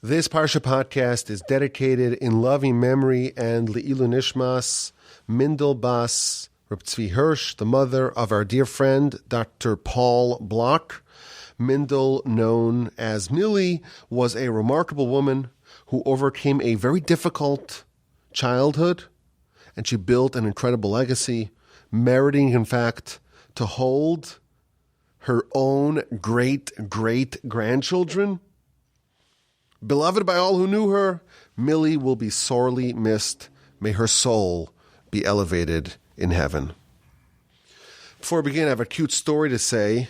This Parsha Podcast is dedicated in loving memory and leilui nishmas, Mindel Bas, Reb Tzvi Hersh, the mother of our dear friend, Dr. Paul Block. Mindel, known as Mili, was a remarkable woman who overcame a very difficult childhood, and she built an incredible legacy, meriting, in fact, to hold her own great-great-grandchildren. Beloved by all who knew her, Mili will be sorely missed. May her soul be elevated in heaven. Before we begin, I have a cute story to say.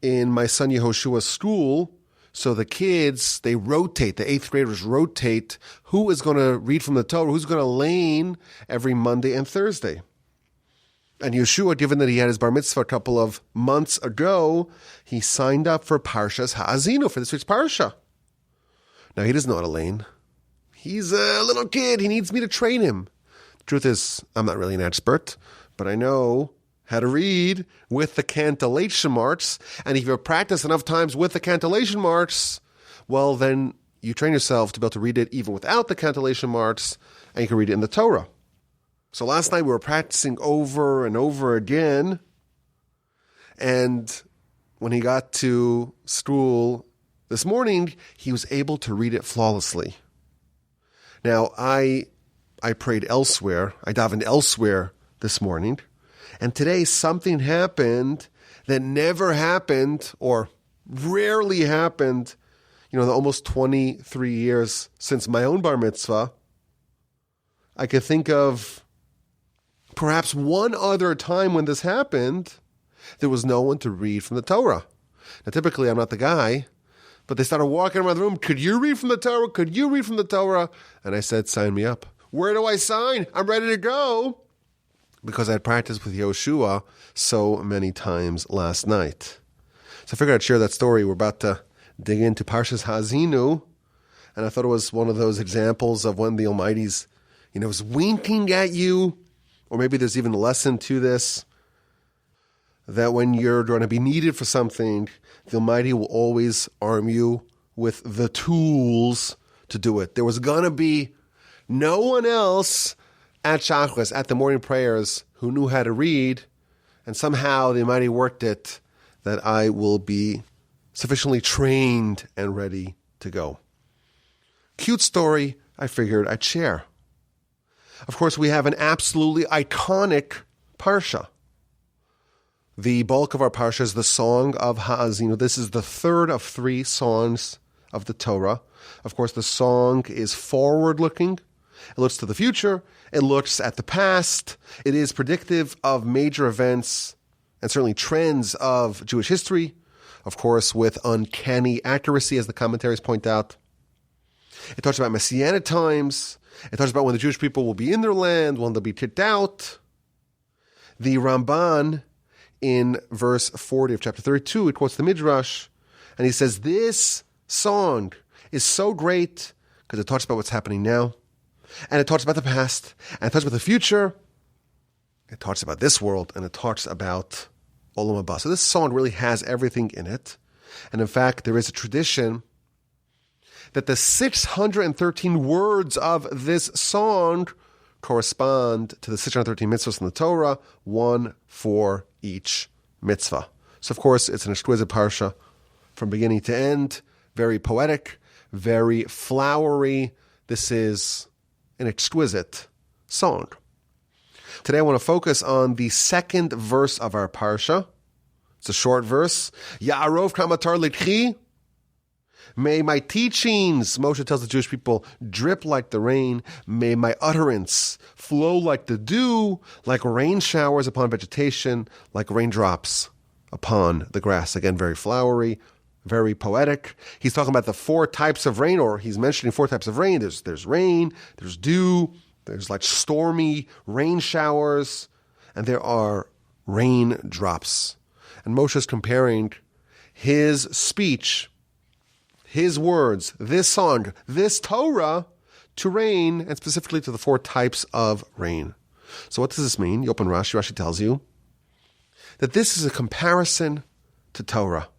In my son Yehoshua's school, so the kids, they rotate, the 8th graders rotate who is going to read from the Torah, who's going to lane every Monday and Thursday. And Yeshua, given that he had his bar mitzvah a couple of months ago, he signed up for Parsha Haazinu, for this week's Parsha. Now, he doesn't know how to lane. He's a little kid. He needs me to train him. The truth is, I'm not really an expert, but I know how to read with the cantillation marks. And if you've practiced enough times with the cantillation marks, well, then you train yourself to be able to read it even without the cantillation marks, and you can read it in the Torah. So last night we were practicing over and over again, and when he got to school this morning, he was able to read it flawlessly. Now, I prayed elsewhere. I davened elsewhere this morning. And today something happened that never happened or rarely happened, the almost 23 years since my own bar mitzvah. I could think of perhaps one other time when this happened, there was no one to read from the Torah. Now, typically I'm not the guy, but they started walking around the room. Could you read from the Torah? Could you read from the Torah? And I said, sign me up. Where do I sign? I'm ready to go. Because I had practiced with Yoshua so many times last night. So I figured I'd share that story. We're about to dig into Parsha Haazinu. And I thought it was one of those examples of when the Almighty's, is winking at you. Or maybe there's even a lesson to this. That when you're going to be needed for something, the Almighty will always arm you with the tools to do it. There was going to be no one else at Shachris, at the morning prayers, who knew how to read, and somehow the Almighty worked it that I will be sufficiently trained and ready to go. Cute story I figured I'd share. Of course, we have an absolutely iconic Parsha. The bulk of our Parsha is the Song of Haazinu. This is the third of 3 songs of the Torah. Of course, the song is forward-looking. It looks to the future. It looks at the past. It is predictive of major events and certainly trends of Jewish history, of course, with uncanny accuracy, as the commentaries point out. It talks about Messianic times. It talks about when the Jewish people will be in their land, when they'll be kicked out. The Ramban, in verse 40 of chapter 32, it quotes the Midrash, and he says, this song is so great because it talks about what's happening now, and it talks about the past, and it talks about the future, it talks about this world, and it talks about Olam Haba. So this song really has everything in it. And in fact, there is a tradition that the 613 words of this song correspond to the 613 mitzvahs in the Torah, one for each mitzvah. So, of course, it's an exquisite parsha from beginning to end, very poetic, very flowery. This is an exquisite song. Today I want to focus on the second verse of our parsha. It's a short verse. Ya'arov kamatar likhi. May my teachings, Moshe tells the Jewish people, drip like the rain. May my utterance flow like the dew, like rain showers upon vegetation, like raindrops upon the grass. Again, very flowery, very poetic. He's talking about the 4 types of rain, or he's mentioning 4 types of rain. There's rain, there's dew, there's like stormy rain showers, and there are raindrops. And Moshe's comparing his speech, his words, this song, this Torah, to rain, and specifically to the 4 types of rain. So what does this mean? You open Rashi. Rashi tells you that this is a comparison to Torah.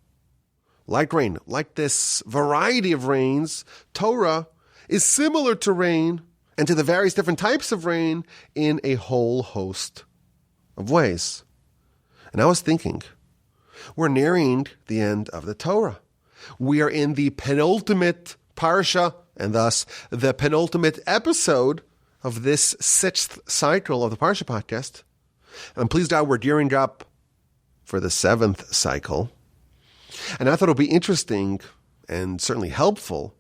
like rain, like this variety of rains, Torah is similar to rain and to the various different types of rain in a whole host of ways. And I was thinking, we're nearing the end of the Torah. We are in the penultimate Parsha, and thus the penultimate episode of this 6th cycle of the Parsha Podcast. I'm pleased that we're gearing up for the 7th cycle. And I thought it would be interesting and certainly helpful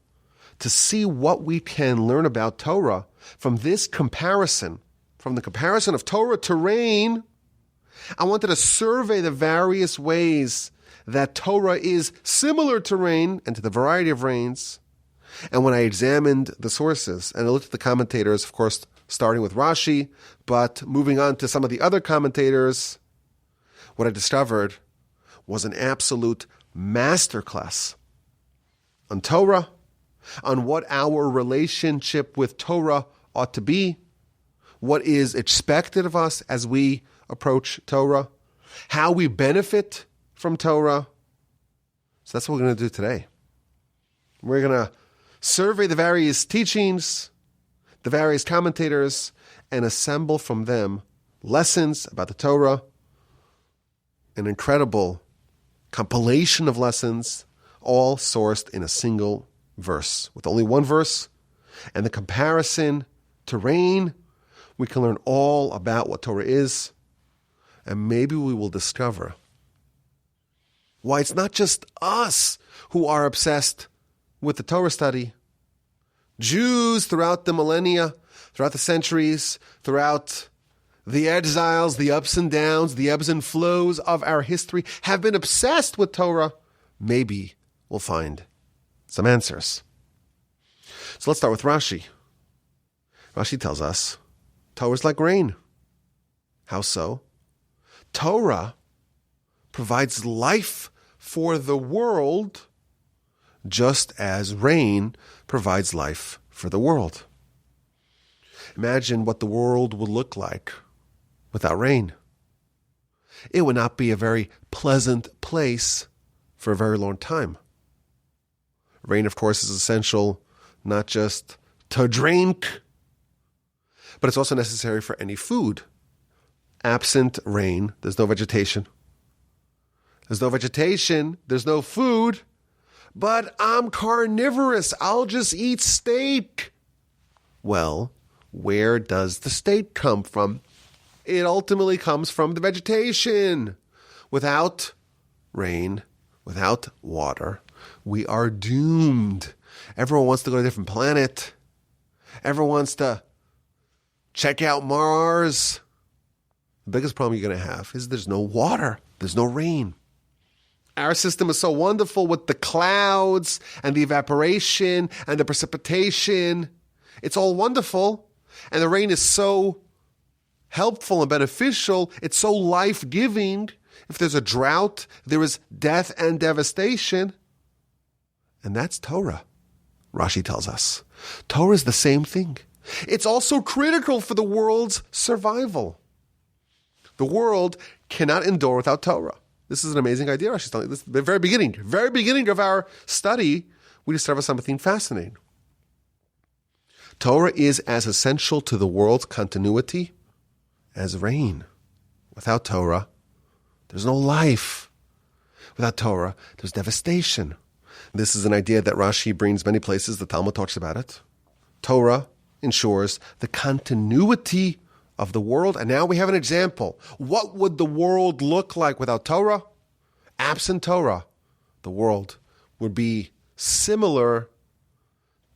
to see what we can learn about Torah from this comparison, from the comparison of Torah to rain. I wanted to survey the various ways that Torah is similar to rain and to the variety of rains. And when I examined the sources and I looked at the commentators, of course, starting with Rashi, but moving on to some of the other commentators, what I discovered was an absolute masterclass on Torah, on what our relationship with Torah ought to be, what is expected of us as we approach Torah, how we benefit from Torah. So that's what we're going to do today. We're going to survey the various teachings, the various commentators, and assemble from them lessons about the Torah, an incredible compilation of lessons, all sourced in a single verse. With only one verse and the comparison to rain, we can learn all about what Torah is, and maybe we will discover why it's not just us who are obsessed with the Torah study. Jews throughout the millennia, throughout the centuries, throughout the exiles, the ups and downs, the ebbs and flows of our history have been obsessed with Torah. Maybe we'll find some answers. So let's start with Rashi. Rashi tells us Torah is like rain. How so? Torah provides life for the world just as rain provides life for the world. Imagine what the world would look like without rain. It would not be a very pleasant place for a very long time. Rain, of course, is essential not just to drink, but it's also necessary for any food. Absent rain, there's no vegetation. There's no vegetation, there's no food. But I'm carnivorous, I'll just eat steak. Well, where does the steak come from? It ultimately comes from the vegetation. Without rain, without water, we are doomed. Everyone wants to go to a different planet. Everyone wants to check out Mars. The biggest problem you're going to have is there's no water. There's no rain. Our system is so wonderful with the clouds and the evaporation and the precipitation. It's all wonderful. And the rain is so helpful and beneficial. It's so life-giving. If there's a drought, there is death and devastation. And that's Torah, Rashi tells us. Torah is the same thing. It's also critical for the world's survival. The world cannot endure without Torah. This is an amazing idea, Rashi's telling us. The very beginning of our study, we discover something fascinating. Torah is as essential to the world's continuity as rain. Without Torah, there's no life. Without Torah, there's devastation. This is an idea that Rashi brings many places. The Talmud talks about it. Torah ensures the continuity of the world. And now we have an example. What would the world look like without Torah? Absent Torah, the world would be similar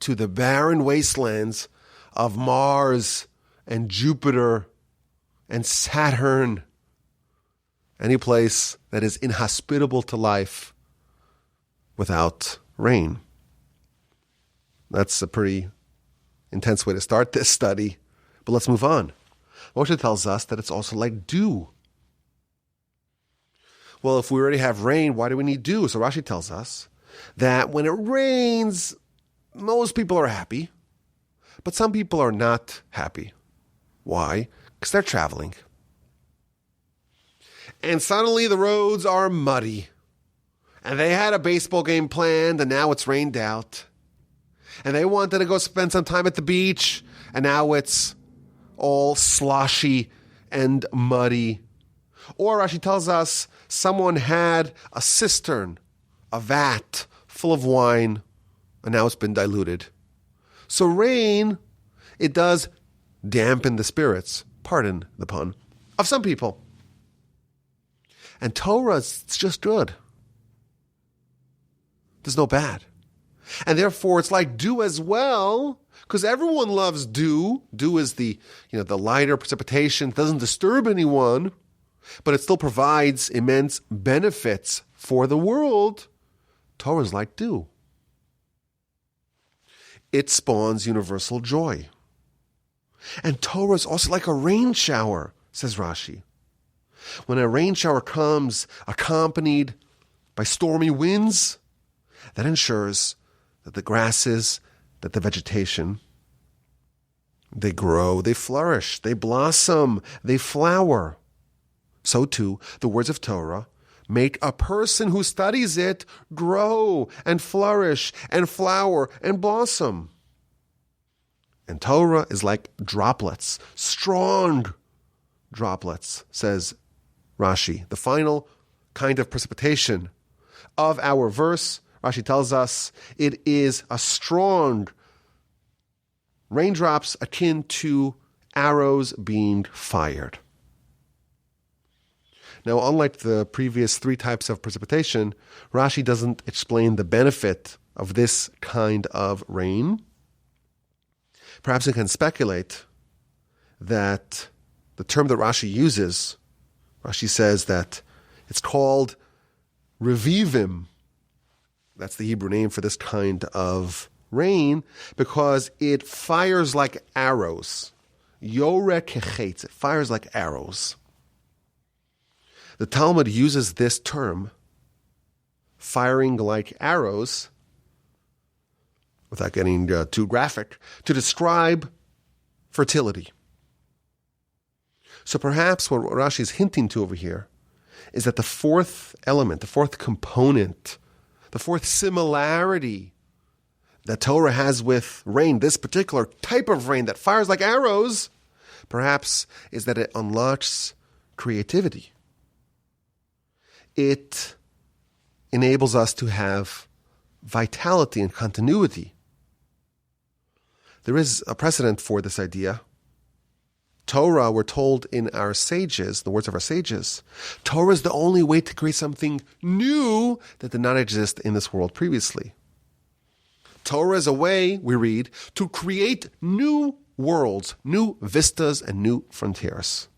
to the barren wastelands of Mars and Jupiter and Saturn. Any place that is inhospitable to life without rain. That's a pretty intense way to start this study. But let's move on. Moshe tells us that it's also like dew. Well, if we already have rain, why do we need dew? So Rashi tells us that when it rains, most people are happy, but some people are not happy. Why? Because they're traveling. And suddenly the roads are muddy. And they had a baseball game planned, and now it's rained out. And they wanted to go spend some time at the beach, and now it's all sloshy and muddy. Or Rashi tells us someone had a cistern, a vat full of wine, and now it's been diluted. So rain, it does dampen the spirits, pardon the pun, of some people. And Torah, it's just good. There's no bad. And therefore, it's like dew as well, because everyone loves dew. Dew is the lighter precipitation. It doesn't disturb anyone, but it still provides immense benefits for the world. Torah is like dew. It spawns universal joy. And Torah is also like a rain shower, says Rashi. When a rain shower comes accompanied by stormy winds, that ensures that the grasses, that the vegetation, they grow, they flourish, they blossom, they flower. So too, the words of Torah make a person who studies it grow and flourish and flower and blossom. And Torah is like droplets, strong droplets, says Rashi. The final kind of precipitation of our verse, Rashi tells us, it is a strong raindrops akin to arrows being fired. Now, unlike the previous three types of precipitation, Rashi doesn't explain the benefit of this kind of rain. Perhaps we can speculate that the term that Rashi uses, Rashi says that it's called revivim. That's the Hebrew name for this kind of rain, because it fires like arrows. Yore kechetz, it fires like arrows. The Talmud uses this term, firing like arrows, without getting too graphic, to describe fertility. So perhaps what Rashi is hinting to over here is that the fourth element, the fourth component, the fourth similarity that Torah has with rain, this particular type of rain that fires like arrows, perhaps is that it unlocks creativity. It enables us to have vitality and continuity. There is a precedent for this idea. Torah, we're told in our sages, the words of our sages, Torah is the only way to create something new that did not exist in this world previously. Torah is a way, we read, to create new worlds, new vistas, and new frontiers.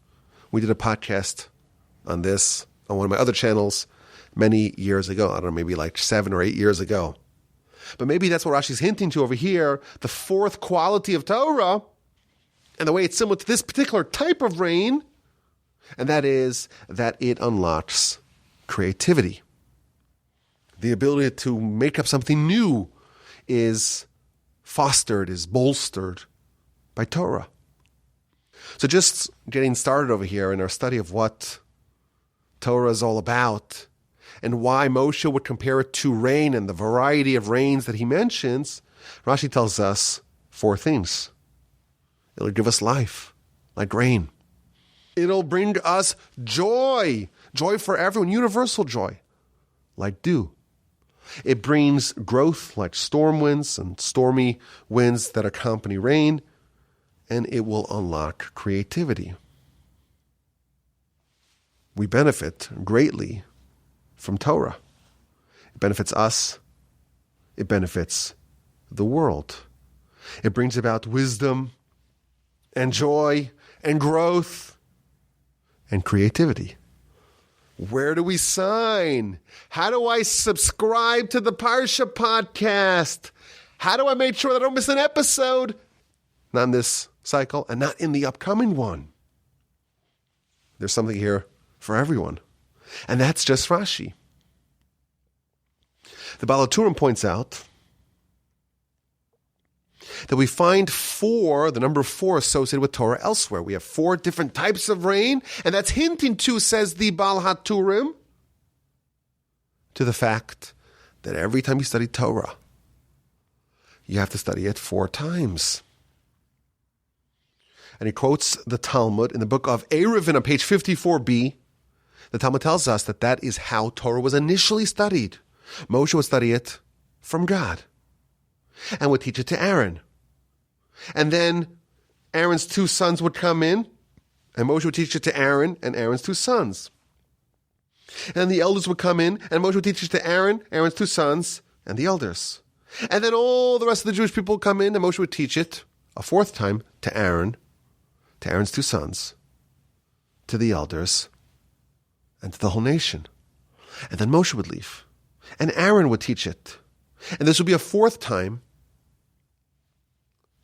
We did a podcast on this on one of my other channels many years ago. I don't know, maybe like 7 or 8 years ago. But maybe that's what Rashi's hinting to over here, the fourth quality of Torah, and the way it's similar to this particular type of rain, and that is that it unlocks creativity. The ability to make up something new is fostered, is bolstered by Torah. So just getting started over here in our study of what Torah is all about, and why Moshe would compare it to rain and the variety of rains that he mentions, Rashi tells us 4 things. It'll give us life, like rain. It'll bring us joy, joy for everyone, universal joy, like dew. It brings growth, like storm winds and stormy winds that accompany rain, and it will unlock creativity. We benefit greatly from Torah. It benefits us. It benefits the world. It brings about wisdom and joy and growth and creativity. Where do we sign? How do I subscribe to the Parsha Podcast? How do I make sure that I don't miss an episode? Not in this cycle and not in the upcoming one. There's something here for everyone. And that's just Rashi. The Baal HaTurim points out that we find 4, the number 4 associated with Torah elsewhere. We have 4 different types of rain, and that's hinting to, says the Baal HaTurim, to the fact that every time you study Torah, you have to study it 4 times. And he quotes the Talmud in the book of Eruvin on page 54b. The Talmud tells us that that is how Torah was initially studied. Moshe would study it from God and would teach it to Aaron. And then Aaron's 2 sons would come in, and Moshe would teach it to Aaron and Aaron's 2 sons. And the elders would come in, and Moshe would teach it to Aaron, Aaron's 2 sons, and the elders. And then all the rest of the Jewish people would come in, and Moshe would teach it a 4th time to Aaron, to Aaron's 2 sons, to the elders, and to the whole nation. And then Moshe would leave, and Aaron would teach it. And this would be a 4th time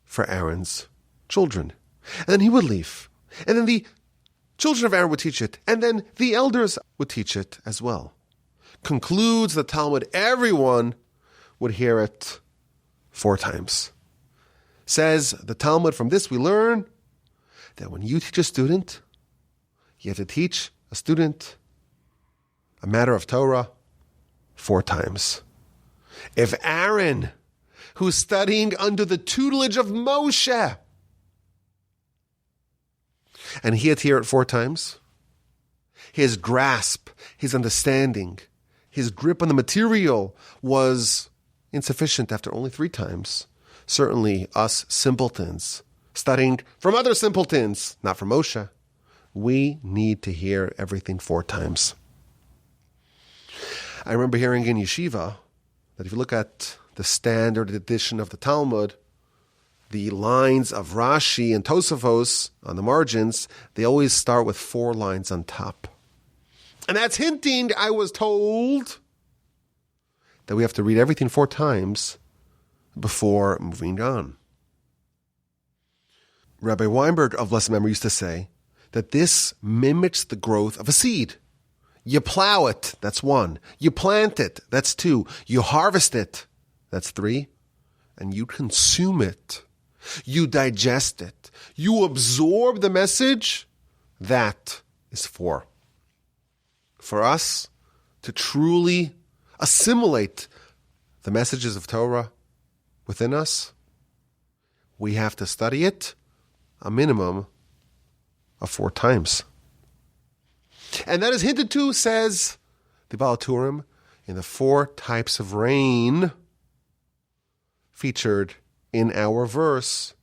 for Aaron's children. And then he would leave. And then the children of Aaron would teach it. And then the elders would teach it as well. Concludes the Talmud, everyone would hear it 4 times. Says the Talmud, from this we learn that when you teach a student, you have to teach a student a matter of Torah 4 times. If Aaron, who's studying under the tutelage of Moshe, and he had to hear it 4 times, his grasp, his understanding, his grip on the material was insufficient after only 3 times. Certainly us simpletons, studying from other simpletons, not from Moshe, we need to hear everything 4 times. I remember hearing in yeshiva that if you look at the standard edition of the Talmud, the lines of Rashi and Tosafos on the margins, they always start with 4 lines on top. And that's hinting, I was told, that we have to read everything 4 times before moving on. Rabbi Weinberg of blessed memory used to say that this mimics the growth of a seed. You plow it, that's 1. You plant it, that's 2. You harvest it, that's 3. And you consume it. You digest it. You absorb the message, that is 4. For us to truly assimilate the messages of Torah within us, we have to study it a minimum of 4 times. And that is hinted to, says the Baal Turim, in the 4 types of rain featured in our verse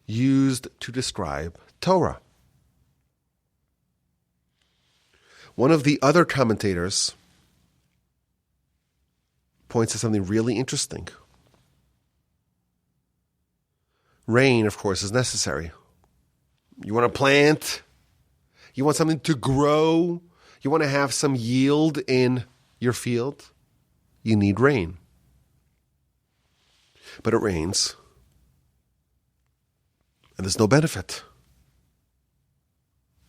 used to describe Torah. One of the other commentators points to something really interesting. Rain, of course, is necessary. You want to plant, you want something to grow, you want to have some yield in your field, you need rain. But it rains, and there's no benefit.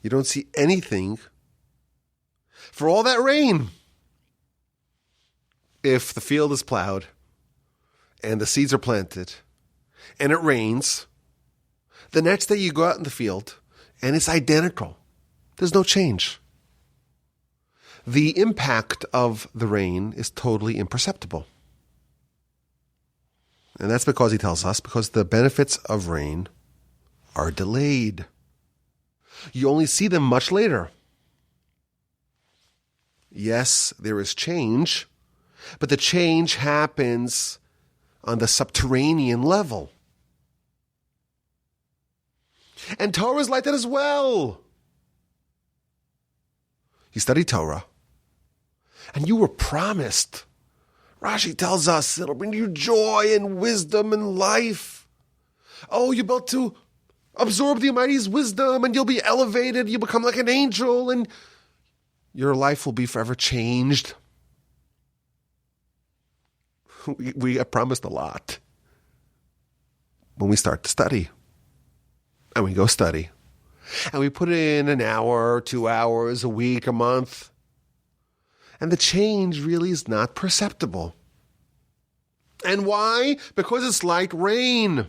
You don't see anything for all that rain. If the field is plowed, and the seeds are planted, and it rains, the next day you go out in the field, and it's identical. There's no change. The impact of the rain is totally imperceptible. And that's because, he tells us, because the benefits of rain are delayed. You only see them much later. Yes, there is change, but the change happens on the subterranean level. And Torah is like that as well. You study Torah, and you were promised. Rashi tells us it'll bring you joy and wisdom and life. Oh, you're about to absorb the Almighty's wisdom, and you'll be elevated. You'll become like an angel, and your life will be forever changed. We are promised a lot when we start to study. And we go study. And we put in an hour, 2 hours, a week, a month. And the change really is not perceptible. And why? Because it's like rain.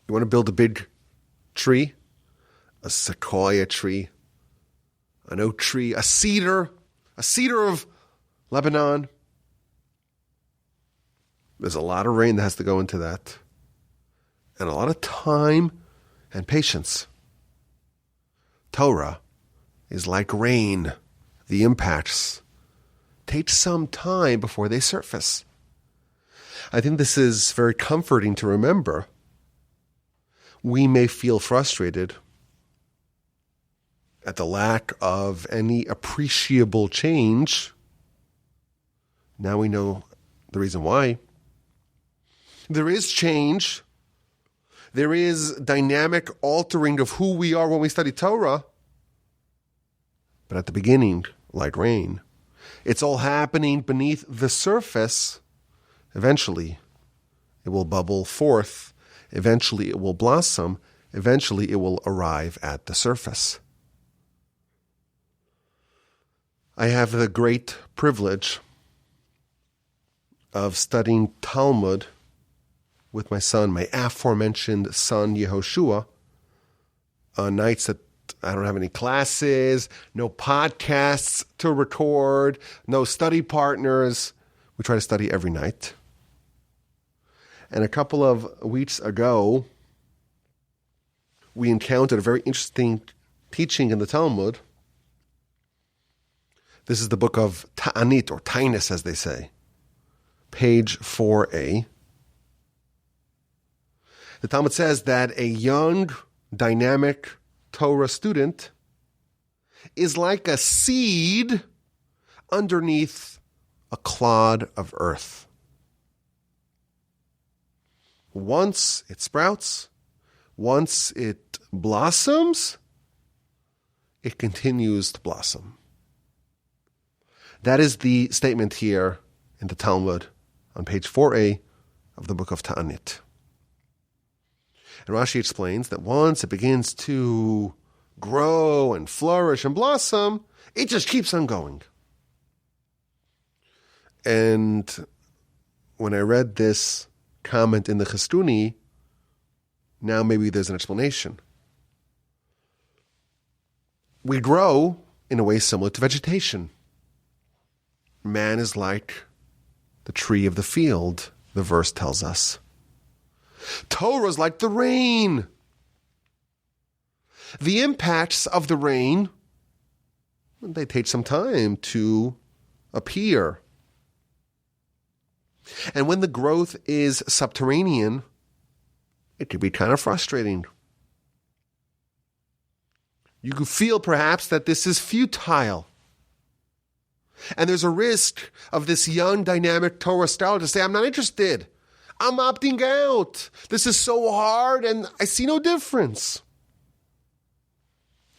You want to build a big tree? A sequoia tree? an oak tree, a cedar of Lebanon. There's a lot of rain that has to go into that, and a lot of time and patience. Torah is like rain. The impacts take some time before they surface. I think this is very comforting to remember. We may feel frustrated at the lack of any appreciable change. Now we know the reason why. There is change. There is dynamic altering of who we are when we study Torah. But at the beginning, like rain, it's all happening beneath the surface. Eventually, it will bubble forth. Eventually, it will blossom. Eventually, it will arrive at the surface. I have the great privilege of studying Talmud with my son, my aforementioned son, Yehoshua, on nights that I don't have any classes, no podcasts to record, no study partners. We try to study every night. And a couple of weeks ago, we encountered a very interesting teaching in the Talmud. This is the book of Ta'anit, or Tainus, as they say, page 4a. The Talmud says that a young, dynamic Torah student is like a seed underneath a clod of earth. Once it sprouts, once it blossoms, it continues to blossom. That is the statement here in the Talmud on page 4a of the book of Ta'anit. And Rashi explains that once it begins to grow and flourish and blossom, it just keeps on going. And when I read this comment in the Chestuni, now maybe there's an explanation. We grow in a way similar to vegetation. Man is like the tree of the field, the verse tells us. Torah is like the rain. The impacts of the rain, they take some time to appear. And when the growth is subterranean, it can be kind of frustrating. You can feel perhaps that this is futile. And there's a risk of this young, dynamic Torah scholar to say, I'm not interested. I'm opting out. This is so hard and I see no difference.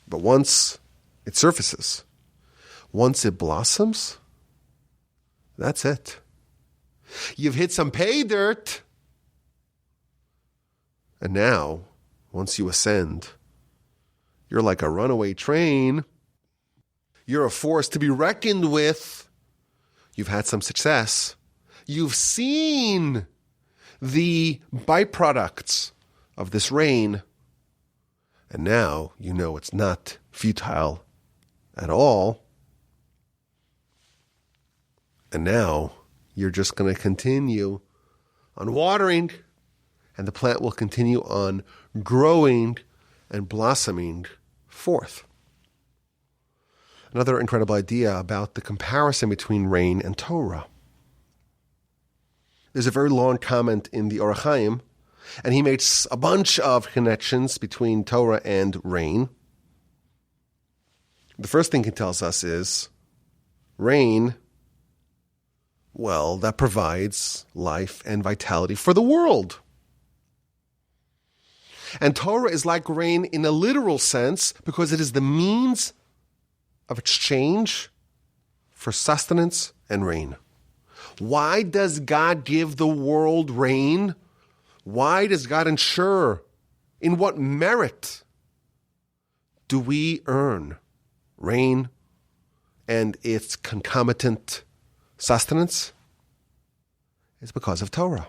But once it surfaces, once it blossoms, that's it. You've hit some pay dirt. And now, once you ascend, you're like a runaway train. You're a force to be reckoned with. You've had some success. You've seen the byproducts of this rain. And now you know it's not futile at all. And now you're just going to continue on watering, and the plant will continue on growing and blossoming forth. Another incredible idea about the comparison between rain and Torah. There's a very long comment in the overcame, and he makes a bunch of connections between Torah and rain. The first thing he tells us is rain, well, that provides life and vitality for the world. And Torah is like rain in a literal sense because it is the means of exchange for sustenance and rain. Why does God give the world rain? Why does God ensure? In what merit do we earn rain and its concomitant sustenance? It's because of Torah.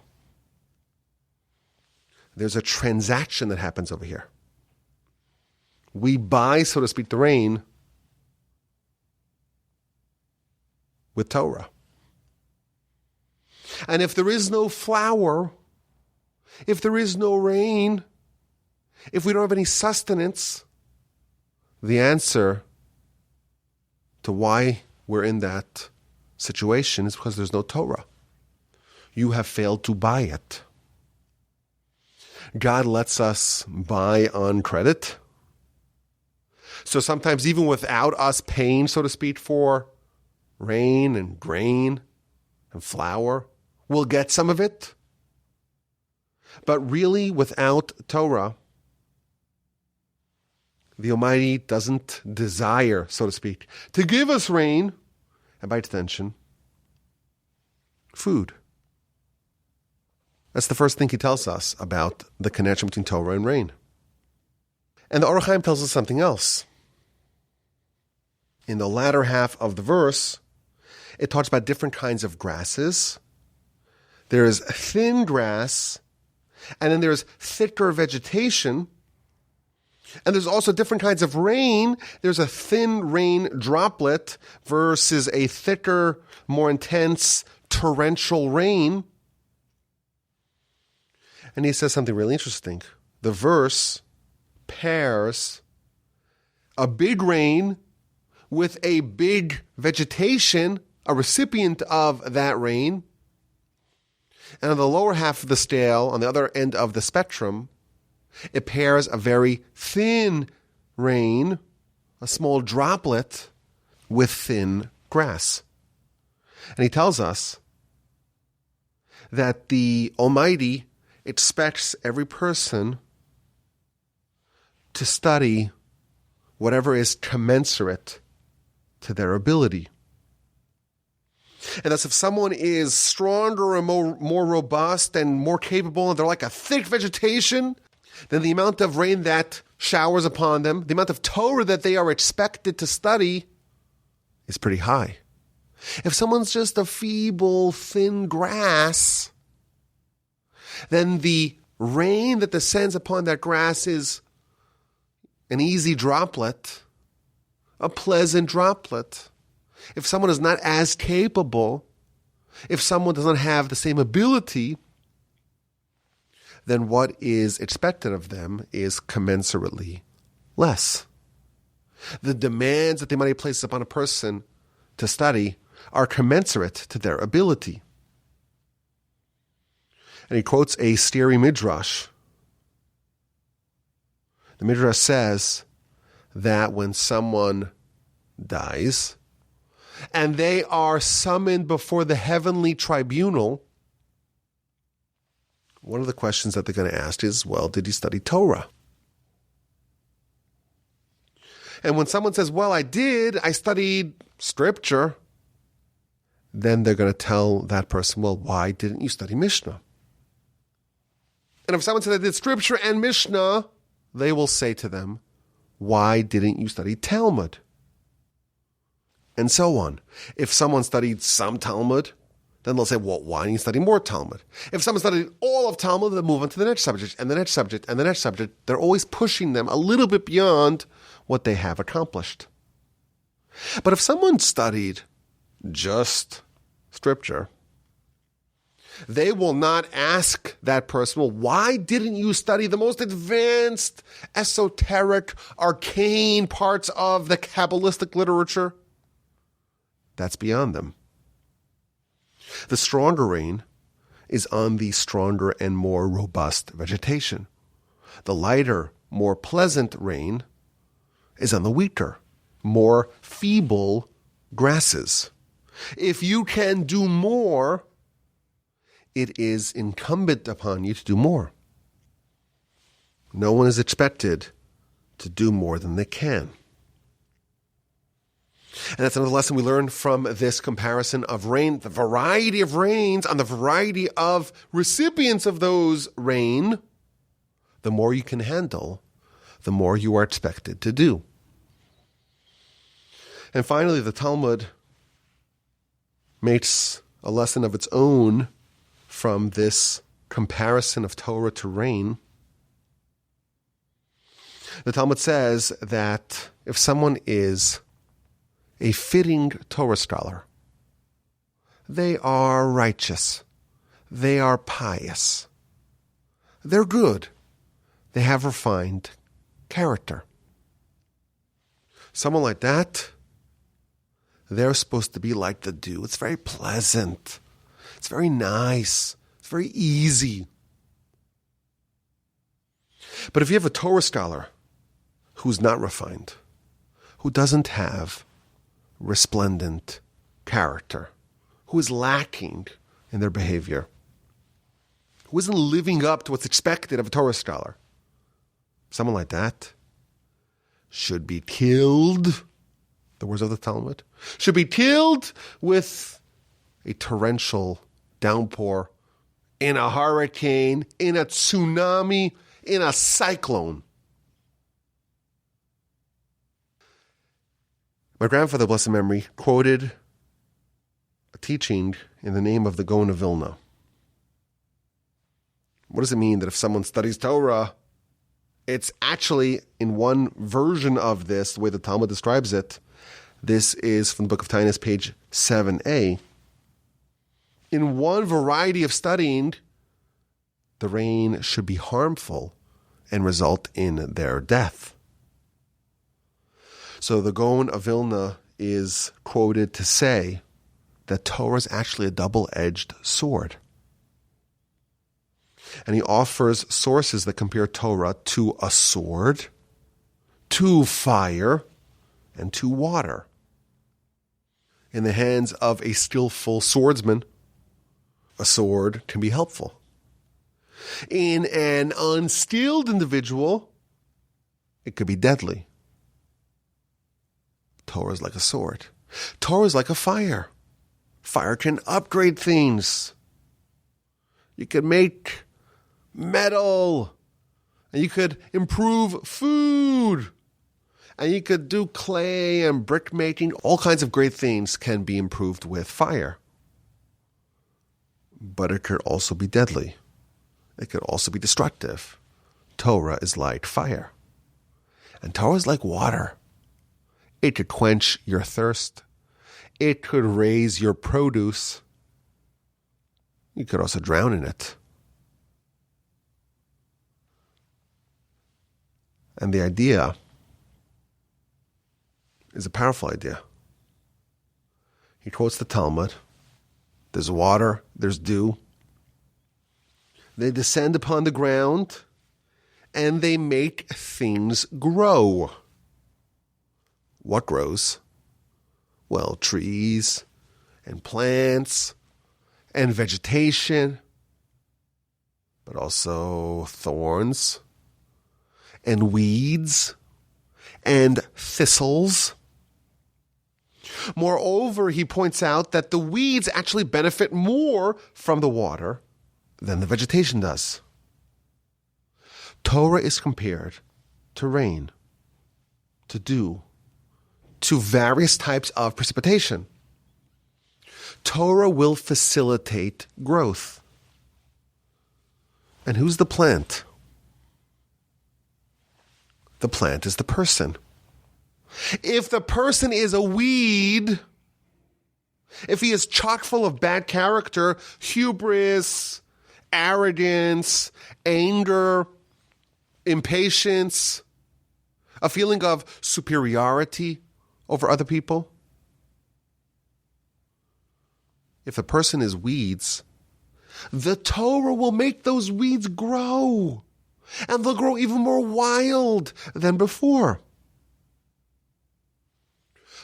There's a transaction that happens over here. We buy, so to speak, the rain with Torah. And if there is no flower, if there is no rain, if we don't have any sustenance, the answer to why we're in that situation is because there's no Torah. You have failed to buy it. God lets us buy on credit. So sometimes even without us paying, so to speak, for rain and grain and flour, we'll get some of it. But really, without Torah, the Almighty doesn't desire, so to speak, to give us rain, and by extension, food. That's the first thing he tells us about the connection between Torah and rain. And the overcame tells us something else. In the latter half of the verse, it talks about different kinds of grasses. There is thin grass, and then there's thicker vegetation. And there's also different kinds of rain. There's a thin rain droplet versus a thicker, more intense torrential rain. And he says something really interesting. The verse pairs a big rain with a big vegetation, a recipient of that rain. And on the lower half of the scale, on the other end of the spectrum, it pairs a very thin rain, a small droplet, with thin grass. And he tells us that the Almighty expects every person to study whatever is commensurate to their ability. And thus, if someone is stronger and more robust and more capable, and they're like a thick vegetation, then the amount of rain that showers upon them, the amount of Torah that they are expected to study, is pretty high. If someone's just a feeble, thin grass, then the rain that descends upon that grass is an easy droplet, a pleasant droplet. If someone is not as capable, if someone does not have the same ability, then what is expected of them is commensurately less. The demands that the Almighty places upon a person to study are commensurate to their ability. And he quotes a scary midrash. The midrash says that when someone dies and they are summoned before the heavenly tribunal, one of the questions that they're going to ask is, well, did he study Torah? And when someone says, well, I did, I studied Scripture, then they're going to tell that person, well, why didn't you study Mishnah? And if someone says I did Scripture and Mishnah, they will say to them, why didn't you study Talmud? And so on. If someone studied some Talmud, then they'll say, well, why didn't you study more Talmud? If someone studied all of Talmud, they'll move on to the next subject, and the next subject, and the next subject. They're always pushing them a little bit beyond what they have accomplished. But if someone studied just Scripture, they will not ask that person, well, why didn't you study the most advanced, esoteric, arcane parts of the Kabbalistic literature? That's beyond them. The stronger rain is on the stronger and more robust vegetation. The lighter, more pleasant rain is on the weaker, more feeble grasses. If you can do more, it is incumbent upon you to do more. No one is expected to do more than they can. And that's another lesson we learn from this comparison of rain, the variety of rains on the variety of recipients of those rain. The more you can handle, the more you are expected to do. And finally, the Talmud makes a lesson of its own from this comparison of Torah to rain. The Talmud says that if someone is a fitting Torah scholar, they are righteous. They are pious. They're good. They have refined character. Someone like that, they're supposed to be like the dew. It's very pleasant. It's very nice. It's very easy. But if you have a Torah scholar who's not refined, who doesn't have resplendent character, who is lacking in their behavior, who isn't living up to what's expected of a Torah scholar, someone like that should be killed, the words of the Talmud, should be killed with a torrential downpour, in a hurricane, in a tsunami, in a cyclone. My grandfather, blessed memory, quoted a teaching in the name of the Gaon of Vilna. What does it mean that if someone studies Torah, it's actually, in one version of this, the way the Talmud describes it, this is from the book of Tainus, page 7a. In one variety of studying, the rain should be harmful and result in their death. So the Gaon of Vilna is quoted to say that Torah is actually a double-edged sword. And he offers sources that compare Torah to a sword, to fire, and to water. In the hands of a skillful swordsman, a sword can be helpful. In an unskilled individual, it could be deadly. Torah is like a sword. Torah is like a fire. Fire can upgrade things. You could make metal, and you could improve food, and you could do clay and brick making. All kinds of great things can be improved with fire. But it could also be deadly. It could also be destructive. Torah is like fire. And Torah is like water. It could quench your thirst. It could raise your produce. You could also drown in it. And the idea is a powerful idea. He quotes the Talmud. There's water, there's dew. They descend upon the ground, and they make things grow. What grows? Well, trees and plants and vegetation, but also thorns and weeds and thistles. Moreover, he points out that the weeds actually benefit more from the water than the vegetation does. Torah is compared to rain, to dew, to various types of precipitation. Torah will facilitate growth. And who's the plant? The plant is the person. If the person is a weed, if he is chock full of bad character, hubris, arrogance, anger, impatience, a feeling of superiority over other people, if the person is weeds, the Torah will make those weeds grow, and they'll grow even more wild than before.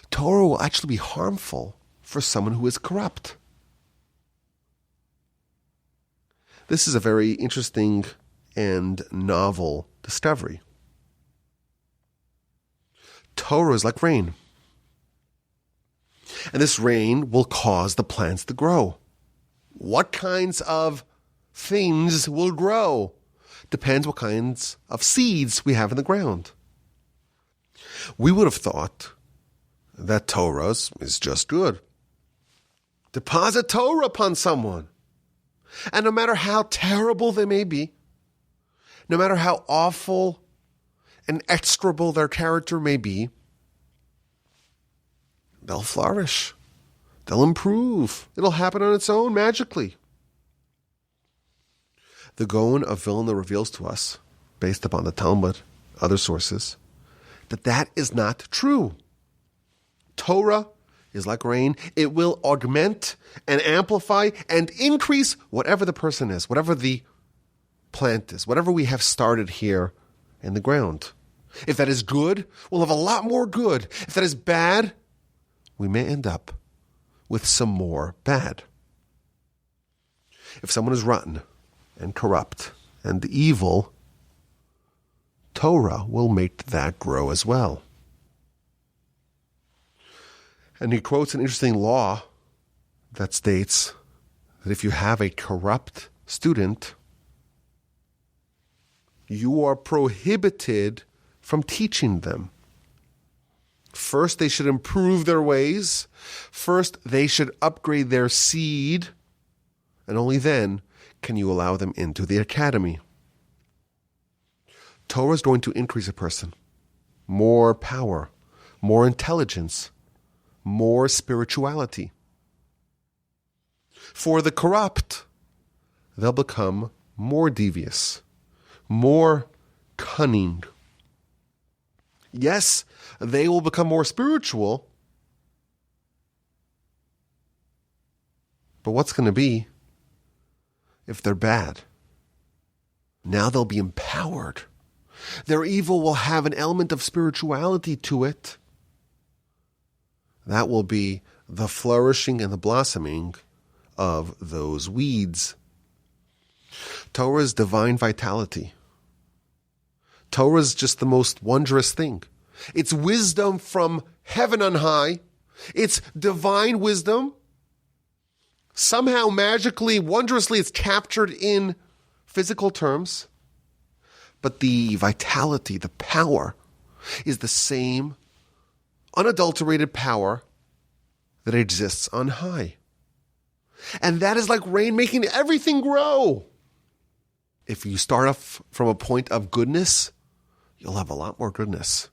Torah will actually be harmful for someone who is corrupt. This is a very interesting and novel discovery. Torah is like rain. And this rain will cause the plants to grow. What kinds of things will grow? Depends what kinds of seeds we have in the ground. We would have thought that Torah is just good. Deposit Torah upon someone. And no matter how terrible they may be, no matter how awful and execrable their character may be, they'll flourish. They'll improve. It'll happen on its own magically. The Gaon of Vilna reveals to us, based upon the Talmud, other sources, that is not true. Torah is like rain. It will augment and amplify and increase whatever the person is, whatever the plant is, whatever we have started here in the ground. If that is good, we'll have a lot more good. If that is bad, we may end up with some more bad. If someone is rotten and corrupt and evil, Torah will make that grow as well. And he quotes an interesting law that states that if you have a corrupt student, you are prohibited from teaching them. First, they should improve their ways. First, they should upgrade their seed. And only then can you allow them into the academy. Torah is going to increase a person. More power, more intelligence, more spirituality. For the corrupt, they'll become more devious, more cunning. Yes, they will become more spiritual, but what's going to be if they're bad? Now they'll be empowered. Their evil will have an element of spirituality to it. That will be the flourishing and the blossoming of those weeds. Torah is divine vitality. Torah is just the most wondrous thing. It's wisdom from heaven on high. It's divine wisdom. Somehow, magically, wondrously, it's captured in physical terms. But the vitality, the power, is the same unadulterated power that exists on high. And that is like rain making everything grow. If you start off from a point of goodness, you'll have a lot more goodness.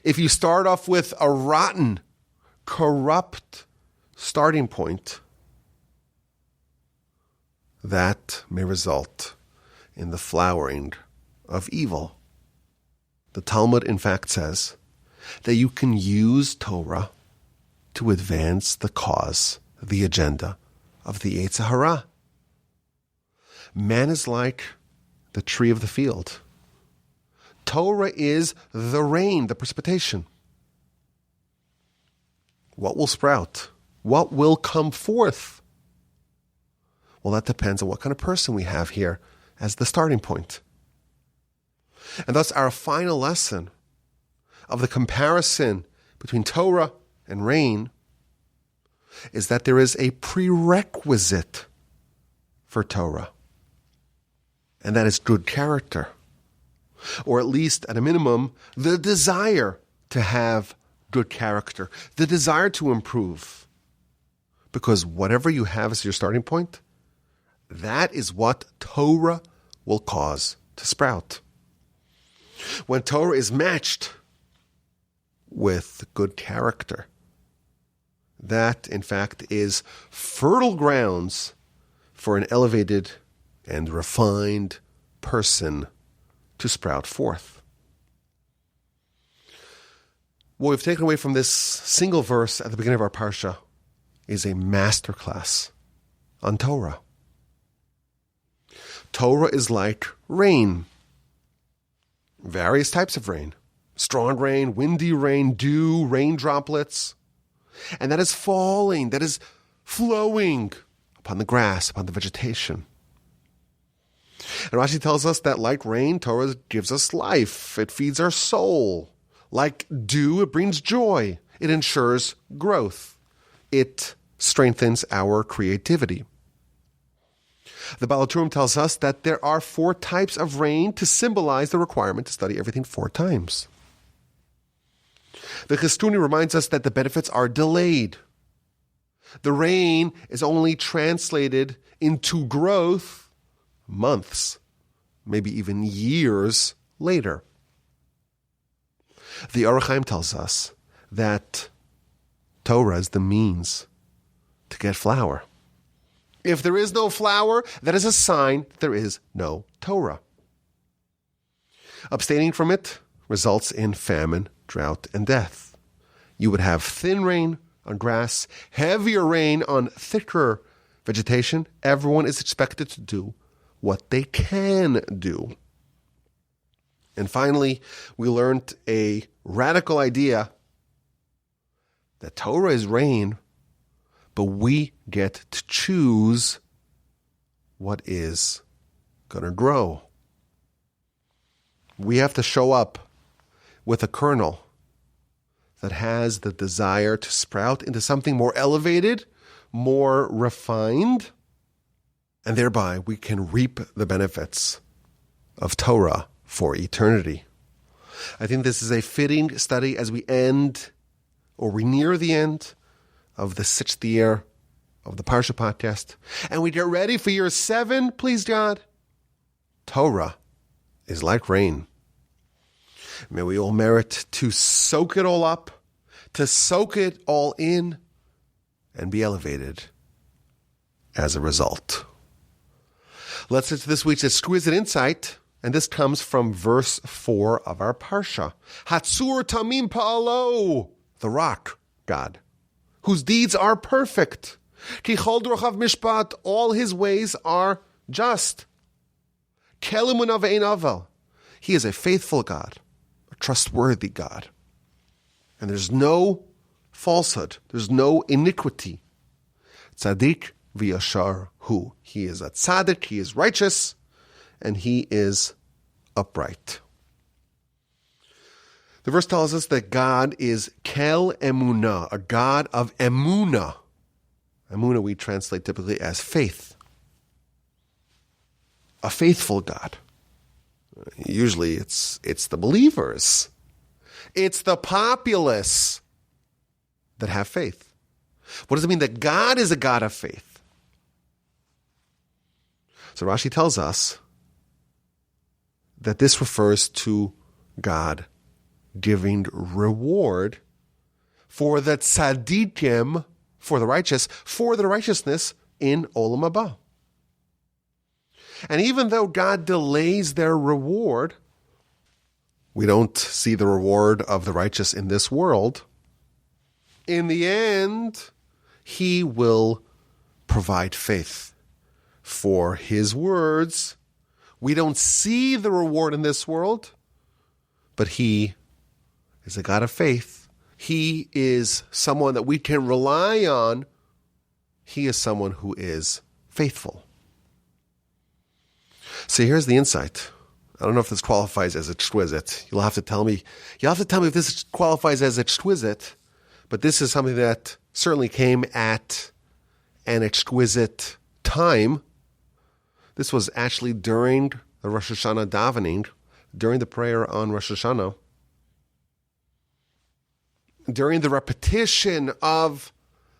If you start off with a rotten, corrupt starting point, that may result in the flowering of evil. The Talmud, in fact, says that you can use Torah to advance the cause, the agenda of the Yetzer Hara. Man is like the tree of the field. Torah is the rain, the precipitation. What will sprout? What will come forth? Well, that depends on what kind of person we have here as the starting point. And thus our final lesson of the comparison between Torah and rain is that there is a prerequisite for Torah, and that is good character, or at least at a minimum, the desire to have good character, the desire to improve. Because whatever you have as your starting point, that is what Torah will cause to sprout. When Torah is matched with good character, that, in fact, is fertile grounds for an elevated and refined person to sprout forth. What we've taken away from this single verse at the beginning of our Parsha is a masterclass on Torah. Torah is like rain. Various types of rain. Strong rain, windy rain, dew, rain droplets. And that is falling, that is flowing upon the grass, upon the vegetation. And Rashi tells us that like rain, Torah gives us life. It feeds our soul. Like dew, it brings joy. It ensures growth. It strengthens our creativity. The Baal HaTurim tells us that there are 4 types of rain to symbolize the requirement to study everything 4 times. The Chistuni reminds us that the benefits are delayed. The rain is only translated into growth months, maybe even years later. The overcame tells us that Torah is the means to get flour. If there is no flour, that is a sign there is no Torah. Abstaining from it results in famine, drought, and death. You would have thin rain on grass, heavier rain on thicker vegetation. Everyone is expected to do what they can do. And finally, we learned a radical idea that Torah is rain, but we get to choose what is going to grow. We have to show up with a kernel that has the desire to sprout into something more elevated, more refined, and thereby we can reap the benefits of Torah for eternity. I think this is a fitting study as we end, or we near the end, of the 6th year of the Parsha Podcast, and we get ready for year 7, please God. Torah is like rain. May we all merit to soak it all up, to soak it all in, and be elevated as a result. Let's get to this week's exquisite insight, and this comes from verse 4 of our Parsha. Hatzur tamim pa'alo, the rock, God, whose deeds are perfect. Ki chol drochav mishpat, all his ways are just. Kelimun avein avel, he is a faithful God, a trustworthy God. And there's no falsehood, there's no iniquity. Tzaddik v'yashar hu, he is a tzaddik, he is righteous, and he is upright. The verse tells us that God is kel emunah, a God of emunah. Emunah we translate typically as faith. A faithful God. Usually it's the believers. It's the populace that have faith. What does it mean that God is a God of faith? So Rashi tells us that this refers to God giving reward for the tzaddikim, for the righteous, for the righteousness in Olam Haba. And even though God delays their reward, we don't see the reward of the righteous in this world. In the end, he will provide faith for his words. We don't see the reward in this world, but he is a God of faith. He is someone that we can rely on. He is someone who is faithful. So here's the insight. I don't know if this qualifies as exquisite. You'll have to tell me if this qualifies as exquisite, but this is something that certainly came at an exquisite time. This was actually during the Rosh Hashanah davening, during the prayer on Rosh Hashanah, during the repetition of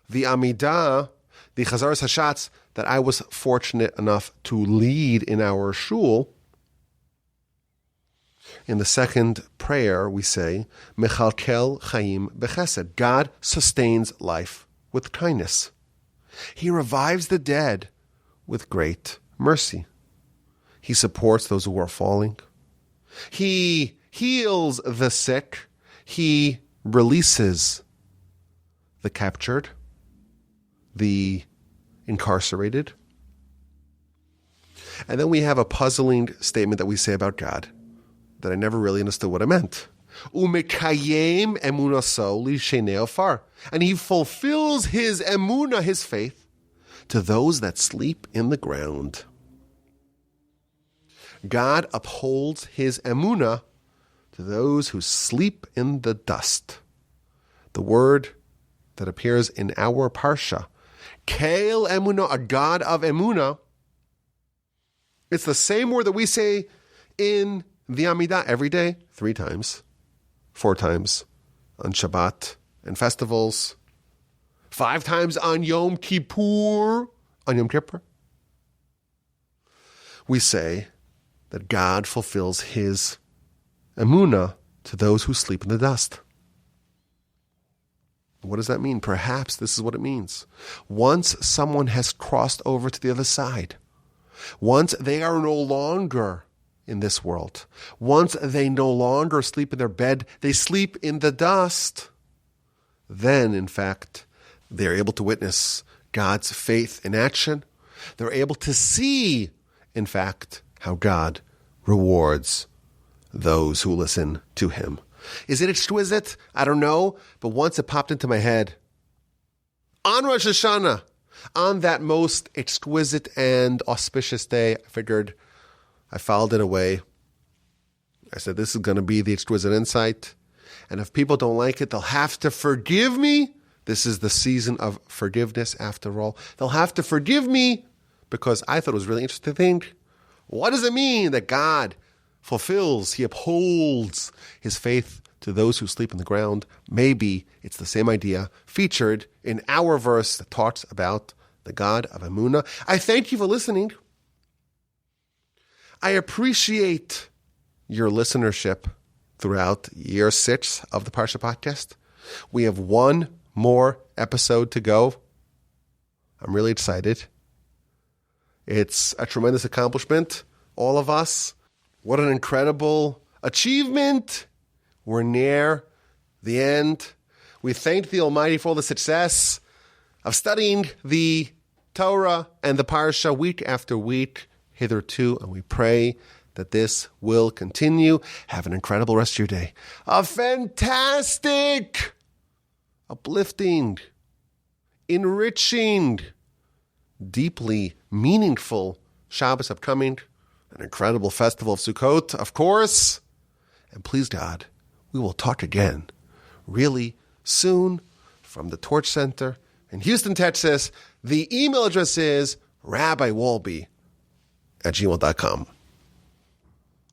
the Amidah, the Chazaras Hashatz, that I was fortunate enough to lead in our shul. In the second prayer, we say, Mechalkel Chaim Bechesed. God sustains life with kindness. He revives the dead with great mercy. He supports those who are falling. He heals the sick. He releases the captured, the incarcerated. And then we have a puzzling statement that we say about God that I never really understood what it meant. Umekayem emunaso lishenei ofar. And he fulfills his emunah, his faith, to those that sleep in the ground. God upholds his emunah to those who sleep in the dust. The word that appears in our parsha, Kael emunah, a God of emunah, it's the same word that we say in the Amidah every day, 3 times, 4 times on Shabbat and festivals, 5 times on Yom Kippur, we say that God fulfills his emunah to those who sleep in the dust. What does that mean? Perhaps this is what it means. Once someone has crossed over to the other side, once they are no longer in this world, once they no longer sleep in their bed, they sleep in the dust, then, in fact, they're able to witness God's faith in action. They're able to see, in fact, how God rewards those who listen to him. Is it exquisite? I don't know, but once it popped into my head. On Rosh Hashanah, on that most exquisite and auspicious day, I figured I filed it away. I said, this is going to be the exquisite insight. And if people don't like it, they'll have to forgive me. This is the season of forgiveness, after all. They'll have to forgive me because I thought it was really interesting to think, what does it mean that God fulfills, he upholds his faith to those who sleep in the ground? Maybe it's the same idea featured in our verse that talks about the God of Emunah. I thank you for listening. I appreciate your listenership throughout year 6 of the Parsha Podcast. We have one more episode to go. I'm really excited. It's a tremendous accomplishment. All of us. What an incredible achievement. We're near the end. We thank the Almighty for all the success of studying the Torah and the Parsha week after week hitherto, and we pray that this will continue. Have an incredible rest of your day. A fantastic, uplifting, enriching, deeply meaningful Shabbos upcoming. An incredible festival of Sukkot, of course. And please God, we will talk again really soon from the Torch Center in Houston, Texas. The email address is rabbiwalby@gmail.com.